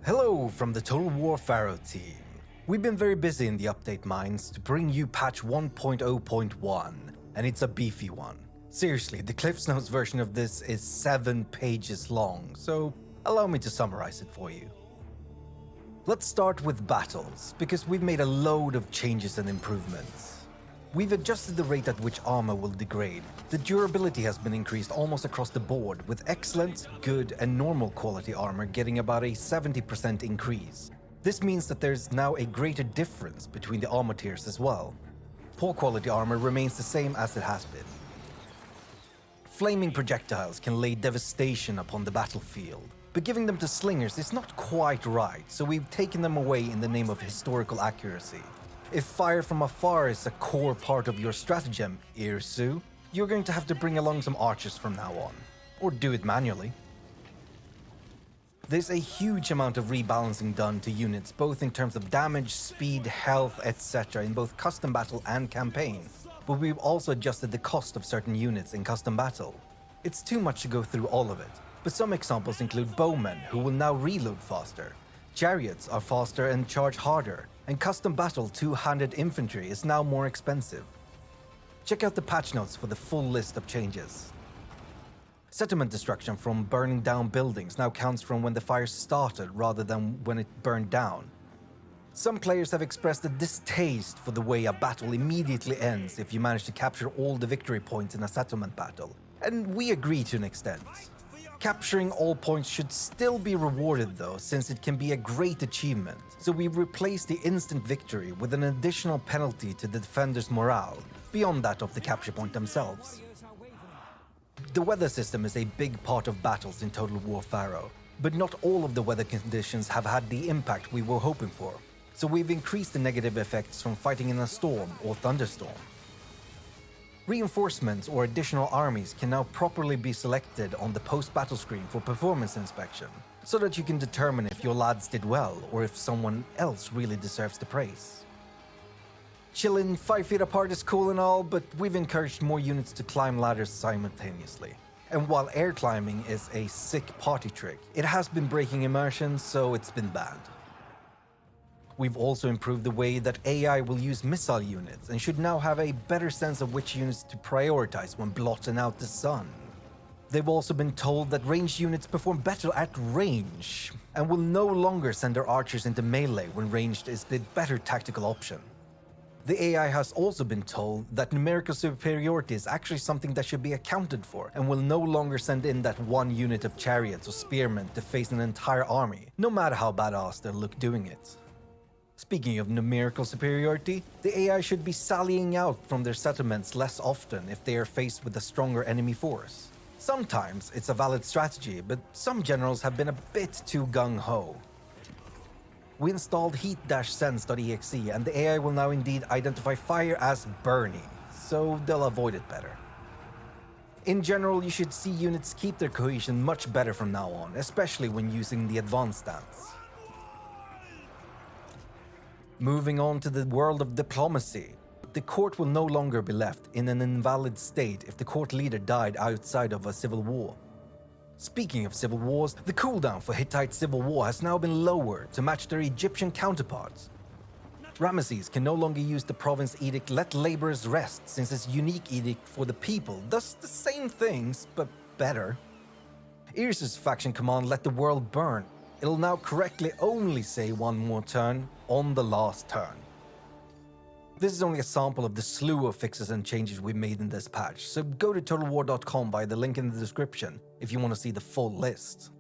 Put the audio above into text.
Hello from the Total War PHARAOH team. We've been very busy in the update mines to bring you patch 1.0.1, and it's a beefy one. Seriously, the CliffsNotes version of this is 7 pages long, so allow me to summarize it for you. Let's start with battles, because we've made a load of changes and improvements. We've adjusted the rate at which armor will degrade. The durability has been increased almost across the board, with excellent, good and normal quality armor getting about a 70% increase. This means that there's now a greater difference between the armor tiers as well. Poor quality armor remains the same as it has been. Flaming projectiles can lay devastation upon the battlefield, but giving them to slingers is not quite right, so we've taken them away in the name of historical accuracy. If fire from afar is a core part of your stratagem, Irsu, you're going to have to bring along some archers from now on, or do it manually. There's a huge amount of rebalancing done to units, both in terms of damage, speed, health, etc. in both custom battle and campaign, but we've also adjusted the cost of certain units in custom battle. It's too much to go through all of it, but some examples include bowmen, who will now reload faster, chariots are faster and charge harder, and custom battle two-handed infantry is now more expensive. Check out the patch notes for the full list of changes. Settlement destruction from burning down buildings now counts from when the fire started rather than when it burned down. Some players have expressed a distaste for the way a battle immediately ends if you manage to capture all the victory points in a settlement battle, and we agree to an extent. Capturing all points should still be rewarded though, since it can be a great achievement, so we've replaced the instant victory with an additional penalty to the defender's morale, beyond that of the capture point themselves. The weather system is a big part of battles in Total War PHARAOH, but not all of the weather conditions have had the impact we were hoping for, so we've increased the negative effects from fighting in a storm or thunderstorm. Reinforcements or additional armies can now properly be selected on the post-battle screen for performance inspection, so that you can determine if your lads did well or if someone else really deserves the praise. Chilling 5 feet apart is cool and all, but we've encouraged more units to climb ladders simultaneously. And while air climbing is a sick party trick, it has been breaking immersion, so it's been banned. We've also improved the way that AI will use missile units and should now have a better sense of which units to prioritize when blotting out the sun. They've also been told that ranged units perform better at range and will no longer send their archers into melee when ranged is the better tactical option. The AI has also been told that numerical superiority is actually something that should be accounted for and will no longer send in that one unit of chariots or spearmen to face an entire army, no matter how badass they look doing it. Speaking of numerical superiority, the AI should be sallying out from their settlements less often if they are faced with a stronger enemy force. Sometimes it's a valid strategy, but some generals have been a bit too gung-ho. We installed heat-sense.exe and the AI will now indeed identify fire as burning, so they'll avoid it better. In general, you should see units keep their cohesion much better from now on, especially when using the advanced stance. Moving on to the world of diplomacy, the court will no longer be left in an invalid state if the court leader died outside of a civil war. Speaking of civil wars, the cooldown for Hittite civil war has now been lowered to match their Egyptian counterparts. Ramesses can no longer use the province edict Let Laborers Rest, since its unique edict for the people does the same things, but better. Irsu's faction command Let the World Burn. It'll now correctly only say one more turn on the last turn. This is only a sample of the slew of fixes and changes we made in this patch, so go to totalwar.com via the link in the description if you want to see the full list.